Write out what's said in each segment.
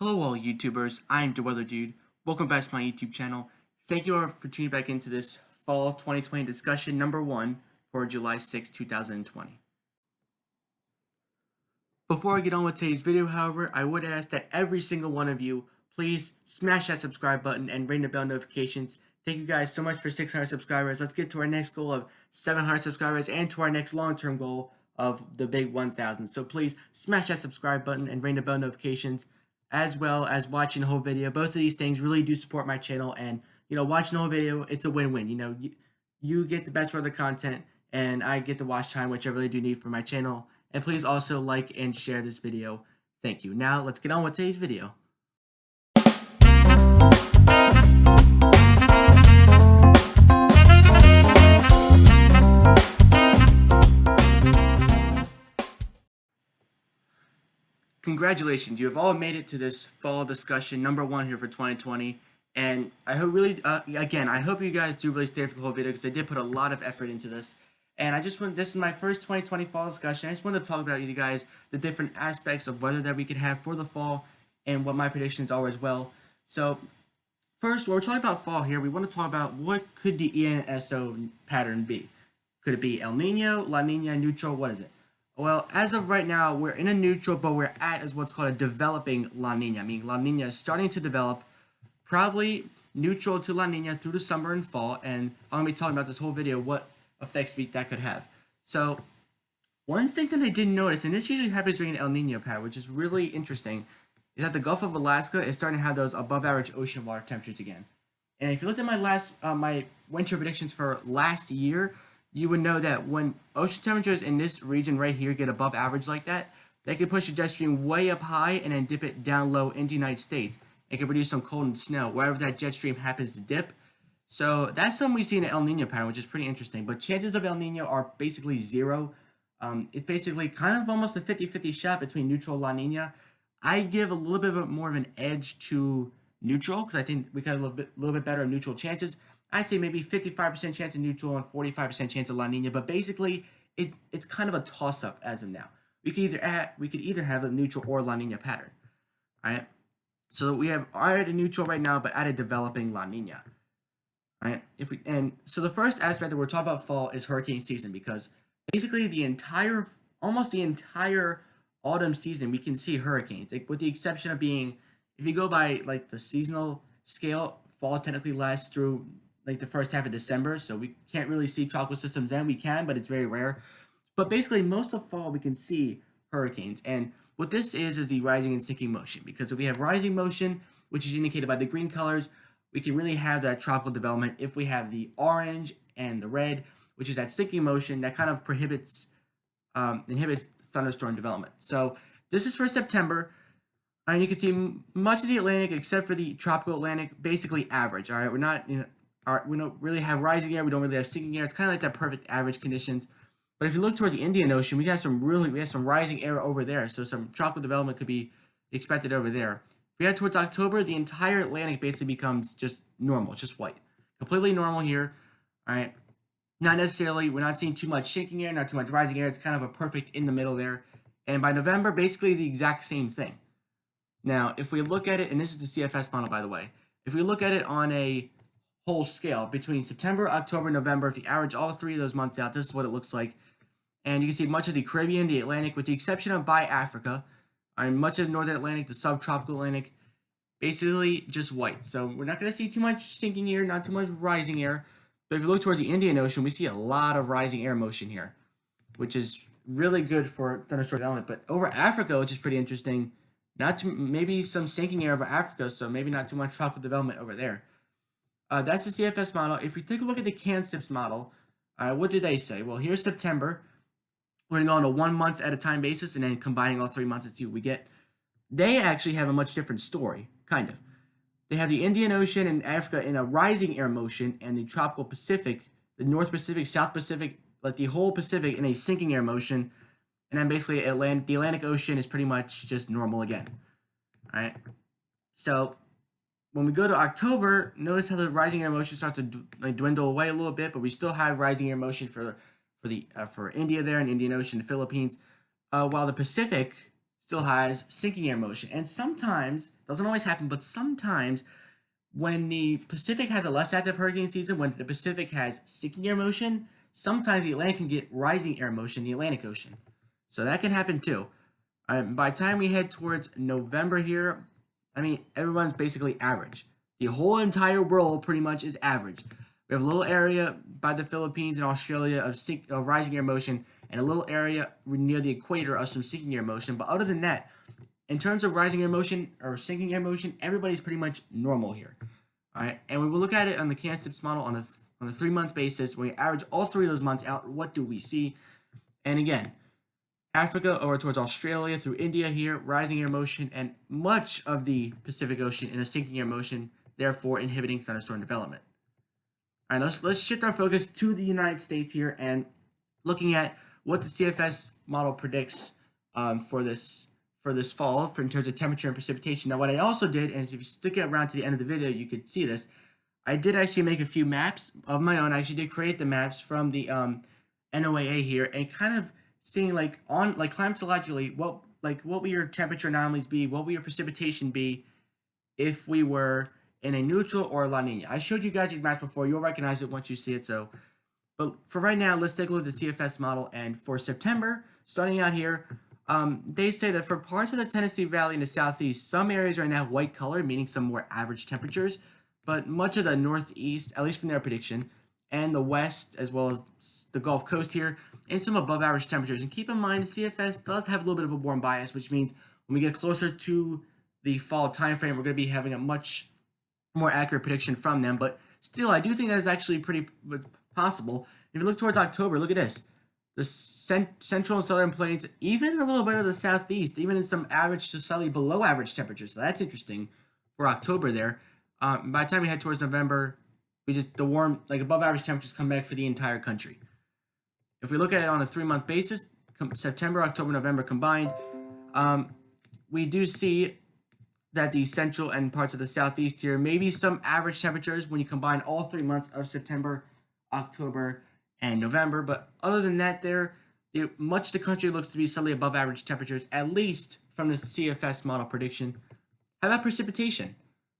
Hello all YouTubers, I'm the Weather Dude. Welcome back to my YouTube channel. Thank you all for tuning back into this Fall 2020 discussion number 1 for July 6, 2020. Before I get on with today's video, however, I would ask that every single one of you please smash that subscribe button and ring the bell notifications. Thank you guys so much for 600 subscribers. Let's get to our next goal of 700 subscribers and to our next long-term goal of the big 1,000. So please smash that subscribe button and ring the bell notifications, as well as watching the whole video. Both of these things really do support my channel, and watching the whole video, it's a win-win. You get the best part of the content, and I get the watch time, which I really do need for my channel. And please also like and share this video. Thank you. Now let's get on with today's video. Congratulations, you have all made it to this fall discussion number 1 here for 2020, and I hope I hope you guys do really stay for the whole video because I did put a lot of effort into this. And this is my first 2020 fall discussion. I just wanted to talk about with you guys the different aspects of weather that we could have for the fall and what my predictions are as well. So first, when we're talking about fall here, we want to talk about what could the ENSO pattern be. Could it be El Nino, La Nina, neutral? What is it? Well, as of right now, we're in a neutral, but we're at is what's called a developing La Nina. I mean, La Nina is starting to develop, probably neutral to La Nina through the summer and fall. And I'm going to be talking about this whole video, what effects that could have. So, one thing that I didn't notice, and this usually happens during an El Nino pattern, which is really interesting, is that the Gulf of Alaska is starting to have those above-average ocean water temperatures again. And if you looked at my winter predictions for last year, you would know that when ocean temperatures in this region right here get above average like that, they can push the jet stream way up high and then dip it down low into the United States. It can produce some cold and snow wherever that jet stream happens to dip. So that's something we see in the El Nino pattern, which is pretty interesting. But chances of El Nino are basically zero. It's basically kind of almost a 50-50 shot between neutral and La Nina. I give a little bit more of an edge to neutral because I think we got a little bit better neutral chances. I'd say maybe 55% chance of neutral and 45% chance of La Nina, but basically it's kind of a toss-up as of now. We could either have a neutral or La Nina pattern. All right, so we have at a neutral right now, but at a developing La Nina. All right, so the first aspect that we're talking about fall is hurricane season, because basically almost the entire autumn season we can see hurricanes, with the exception of being, if you go by like the seasonal scale, fall technically lasts through like the first half of December, so we can't really see tropical systems then. We can, but it's very rare. But basically, most of fall we can see hurricanes, and what this is the rising and sinking motion. Because if we have rising motion, which is indicated by the green colors, we can really have that tropical development. If we have the orange and the red, which is that sinking motion, that kind of inhibits thunderstorm development. So this is for September. And you can see much of the Atlantic, except for the tropical Atlantic, basically average. All right, we don't really have rising air. We don't really have sinking air. It's kind of like that perfect average conditions. But if you look towards the Indian Ocean, we have some rising air over there. So some tropical development could be expected over there. If we head towards October, the entire Atlantic basically becomes just normal, just white, completely normal here. All right, not necessarily. We're not seeing too much sinking air, not too much rising air. It's kind of a perfect in the middle there. And by November, basically the exact same thing. Now, if we look at it, and this is the CFS model, by the way, if we look at it on a whole scale between September, October, November, if you average all 3 of those months out, this is what it looks like. And you can see much of the Caribbean, the Atlantic, with the exception of by Africa, and much of the Northern Atlantic, the subtropical Atlantic, basically just white. So we're not going to see too much sinking air, not too much rising air. But if you look towards the Indian Ocean, we see a lot of rising air motion here, which is really good for thunderstorm development. But over Africa, which is pretty interesting, maybe some sinking air over Africa, so maybe not too much tropical development over there. That's the CFS model. If we take a look at the CANSIPS model, what did they say? Well, here's September. We're going to go on a 1 month at a time basis and then combining all 3 months and see what we get. They actually have a much different story, kind of. They have the Indian Ocean and Africa in a rising air motion, and the tropical Pacific, the North Pacific, South Pacific, like the whole Pacific in a sinking air motion. And then basically the Atlantic Ocean is pretty much just normal again. All right. So when we go to October, notice how the rising air motion starts to dwindle away a little bit, but we still have rising air motion for India there and Indian Ocean, the Philippines, while the Pacific still has sinking air motion. And sometimes, doesn't always happen, but sometimes when the Pacific has a less active hurricane season, when the Pacific has sinking air motion, sometimes the Atlantic can get rising air motion in the Atlantic Ocean. So that can happen too. By the time we head towards November here, I mean, everyone's basically average. The whole entire world pretty much is average. We have a little area by the Philippines and Australia of rising air motion, and a little area near the equator of some sinking air motion. But other than that, in terms of rising air motion or sinking air motion, everybody's pretty much normal here. All right, and we will look at it on the CANSIPS model on a 3-month basis. When we average all 3 of those months out, what do we see? And again, Africa over towards Australia through India here, rising air motion, and much of the Pacific Ocean in a sinking air motion, therefore inhibiting thunderstorm development. All right, let's shift our focus to the United States here and looking at what the CFS model predicts for this fall in terms of temperature and precipitation. Now, what I also did, and if you stick it around to the end of the video, you could see this. I did actually make a few maps of my own. I actually did create the maps from the NOAA here, and kind of seeing climatologically what will your temperature anomalies be, what will your precipitation be if we were in a neutral or a La Nina. I showed you guys these maps before. You'll recognize it once you see it. But for right now, let's take a look at the CFS model. And for September, starting out here, they say that for parts of the Tennessee Valley in the southeast, some areas right now have white color, meaning some more average temperatures. But much of the northeast, at least from their prediction, and the west, as well as the Gulf Coast here, and some above average temperatures. And keep in mind, the CFS does have a little bit of a warm bias, which means when we get closer to the fall timeframe, we're going to be having a much more accurate prediction from them. But still, I do think that is actually pretty possible. If you look towards October, look at this. The central and southern plains, even a little bit of the southeast, even in some average to slightly below average temperatures. So that's interesting for October there. By the time we head towards November, the warm, above average temperatures come back for the entire country. If we look at it on a 3-month basis, September, October, November combined, we do see that the central and parts of the southeast here, maybe some average temperatures when you combine all 3 months of September, October, and November. But other than that, much of the country looks to be slightly above average temperatures, at least from the CFS model prediction. How about precipitation?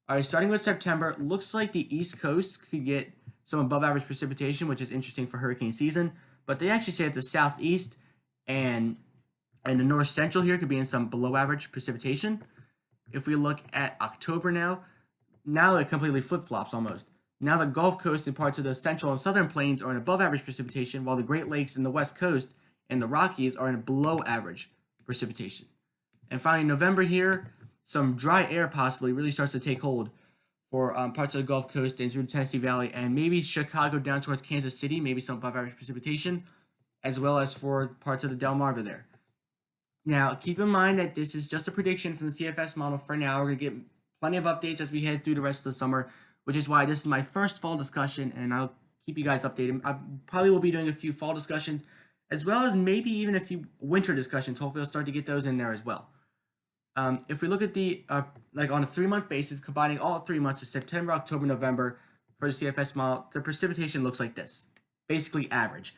All right, starting with September, looks like the East Coast could get some above average precipitation, which is interesting for hurricane season. But they actually say that the southeast and the north central here could be in some below average precipitation. If we look at October now it completely flip-flops almost. Now the Gulf Coast and parts of the central and southern plains are in above average precipitation, while the Great Lakes and the West Coast and the Rockies are in below average precipitation. And finally, November here, some dry air possibly really starts to take hold for parts of the Gulf Coast and through the Tennessee Valley, and maybe Chicago down towards Kansas City, maybe some above average precipitation, as well as for parts of the Delmarva there. Now, keep in mind that this is just a prediction from the CFS model for now. We're going to get plenty of updates as we head through the rest of the summer, which is why this is my first fall discussion, and I'll keep you guys updated. I probably will be doing a few fall discussions, as well as maybe even a few winter discussions. Hopefully I'll start to get those in there as well. If we look at the, on a 3-month basis, combining all 3 months of September, October, November for the CFS model, the precipitation looks like this. Basically average.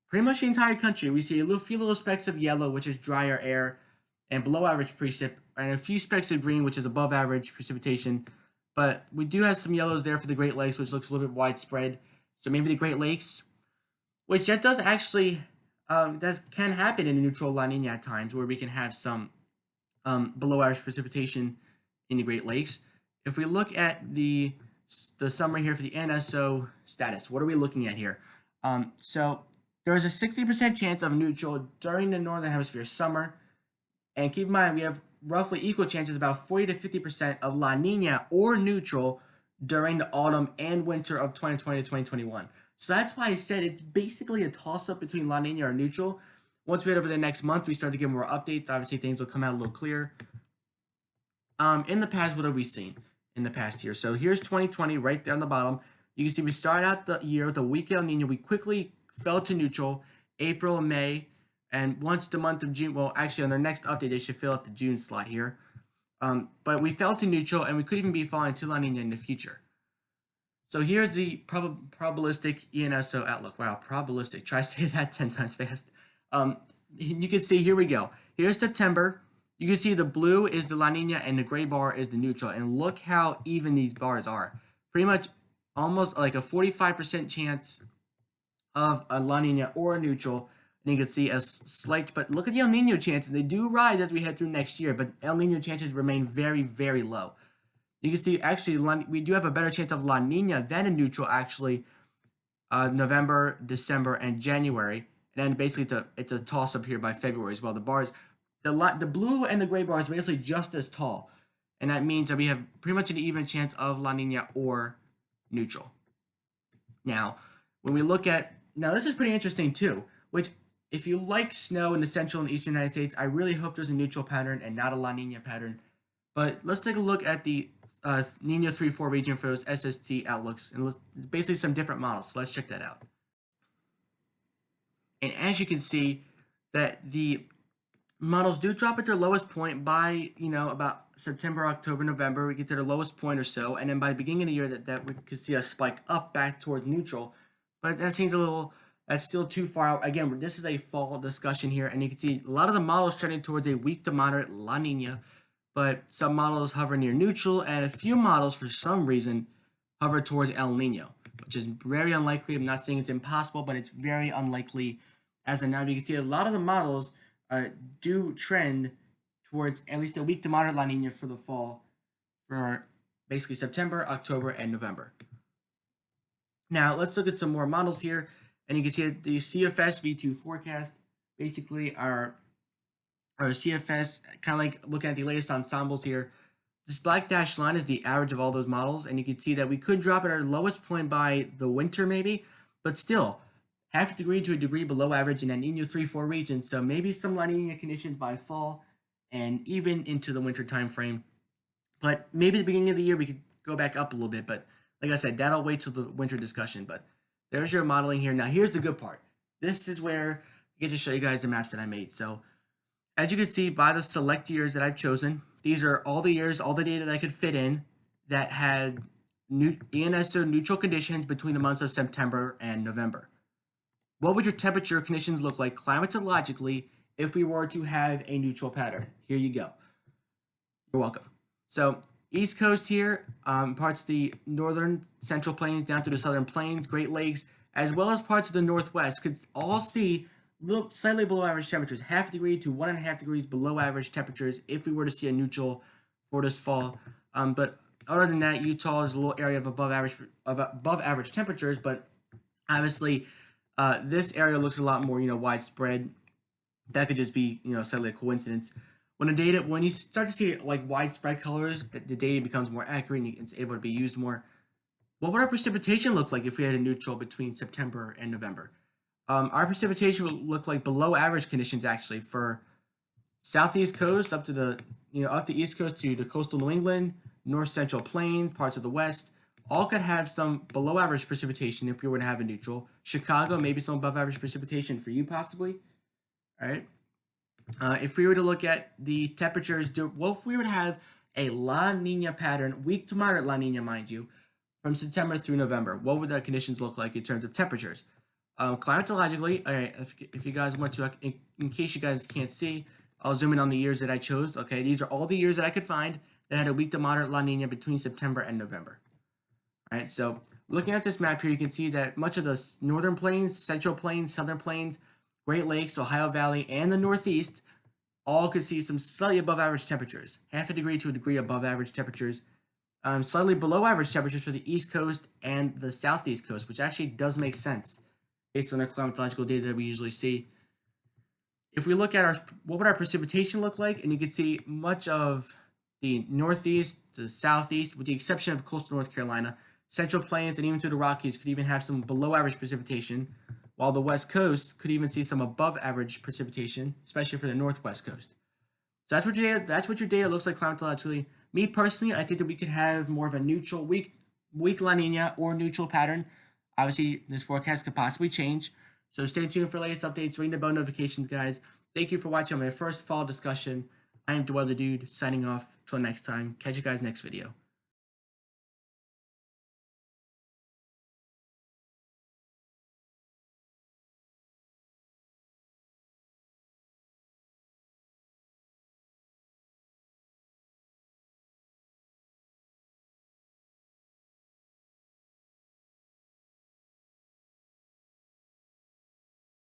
Pretty much the entire country, we see a few little specks of yellow, which is drier air, and below average precip, and a few specks of green, which is above average precipitation. But we do have some yellows there for the Great Lakes, which looks a little bit widespread. So maybe the Great Lakes, which that does actually, that can happen in a neutral La Nina at times, where we can have some below average precipitation in the Great Lakes. If we look at the summary here for the ENSO status, what are we looking at here? So there is a 60% chance of neutral during the Northern Hemisphere summer. And keep in mind, we have roughly equal chances, about 40 to 50% of La Nina or neutral during the autumn and winter of 2020 to 2021. So that's why I said it's basically a toss-up between La Nina or neutral. Once we head over the next month, we start to get more updates. Obviously, things will come out a little clearer. In the past, what have we seen in the past year? So here's 2020 right there on the bottom. You can see we started out the year with a weak El Nino. We quickly fell to neutral April and May. And once the month of June, well, actually on their next update, they should fill out the June slot here. But we fell to neutral, and we could even be falling to La Nina in the future. So here's the probabilistic ENSO outlook. Wow, probabilistic. Try to say that 10 times fast. You can see, here we go. Here's September. You can see the blue is the La Nina and the gray bar is the neutral. And look how even these bars are. Pretty much almost like a 45% chance of a La Nina or a neutral. And you can see a slight, but look at the El Nino chances. They do rise as we head through next year, but El Nino chances remain very, very low. You can see actually we do have a better chance of La Nina than a neutral actually November, December, and January. And then basically it's a toss-up here by February as well. The bars, the blue and the gray bars are basically just as tall. And that means that we have pretty much an even chance of La Nina or neutral. Now, when we look at, now this is pretty interesting too, which if you like snow in the central and eastern United States, I really hope there's a neutral pattern and not a La Nina pattern. But let's take a look at the Nino 3-4 region for those SST outlooks, and basically some different models. So let's check that out. And as you can see, that the models do drop at their lowest point by, about September, October, November. We get to their lowest point or so, and then by the beginning of the year, that we could see a spike up back towards neutral. But that seems a little, that's still too far out. Again, this is a fall discussion here, and you can see a lot of the models trending towards a weak to moderate La Nina, but some models hover near neutral, and a few models, for some reason, hover towards El Nino, which is very unlikely. I'm not saying it's impossible, but it's very unlikely. As of now, you can see a lot of the models do trend towards at least a weak to moderate La Nina for the fall for basically September, October, and November. Now, let's look at some more models here, and you can see the CFS V2 forecast, basically our CFS, kind of like looking at the latest ensembles here. This black dashed line is the average of all those models, and you can see that we could drop at our lowest point by the winter maybe, but still, half a degree to a degree below average in that Nino 3-4 region, so maybe some La Nina conditions by fall and even into the winter time frame. But maybe at the beginning of the year we could go back up a little bit, but like I said, that'll wait till the winter discussion. But there's your modeling here. Now here's the good part. This is where I get to show you guys the maps that I made. So as you can see by the select years that I've chosen, these are all the years, all the data that I could fit in that had ENSO neutral conditions between the months of September and November. What would your temperature conditions look like climatologically if we were to have a neutral pattern? Here you go. You're welcome. So East Coast here, parts of the northern central plains down through the southern plains, Great Lakes, as well as parts of the northwest could all see slightly below average temperatures, half a degree to 1.5 degrees below average temperatures if we were to see a neutral for this fall. But other than that, Utah is a little area of above average temperatures, but obviously this area looks a lot more widespread. That could just be slightly a coincidence. When you start to see like widespread colors, the data becomes more accurate and it's able to be used more. What would our precipitation look like if we had a neutral between September and November? Our precipitation would look like below average conditions actually for southeast coast up to the up the east coast to the coastal New England, north central plains, parts of the west. All could have some below average precipitation if we were to have a neutral. Chicago, maybe some above average precipitation for you possibly. All right. If we were to look at the temperatures, what if we were to have a La Nina pattern, weak to moderate La Nina, mind you, from September through November? What would the conditions look like in terms of temperatures? Climatologically, all right, if you guys want to, in case you guys can't see, I'll zoom in on the years that I chose. Okay, these are all the years that I could find that had a weak to moderate La Nina between September and November. All right, so looking at this map here, you can see that much of the northern plains, central plains, southern plains, Great Lakes, Ohio Valley, and the Northeast all could see some slightly above average temperatures, half a degree to a degree above average temperatures, slightly below average temperatures for the East Coast and the Southeast Coast, which actually does make sense based on the climatological data that we usually see. If we look at what would our precipitation look like, and you can see much of the Northeast to Southeast, with the exception of coastal North Carolina, Central Plains, and even through the Rockies could even have some below average precipitation, while the West Coast could even see some above average precipitation, especially for the Northwest Coast. So that's what your data looks like climatologically. Me personally, I think that we could have more of a neutral weak La Nina or neutral pattern. Obviously, this forecast could possibly change. So stay tuned for latest updates, ring the bell notifications, guys. Thank you for watching my first fall discussion. I am Dwell the Dude, signing off. Till next time. Catch you guys next video.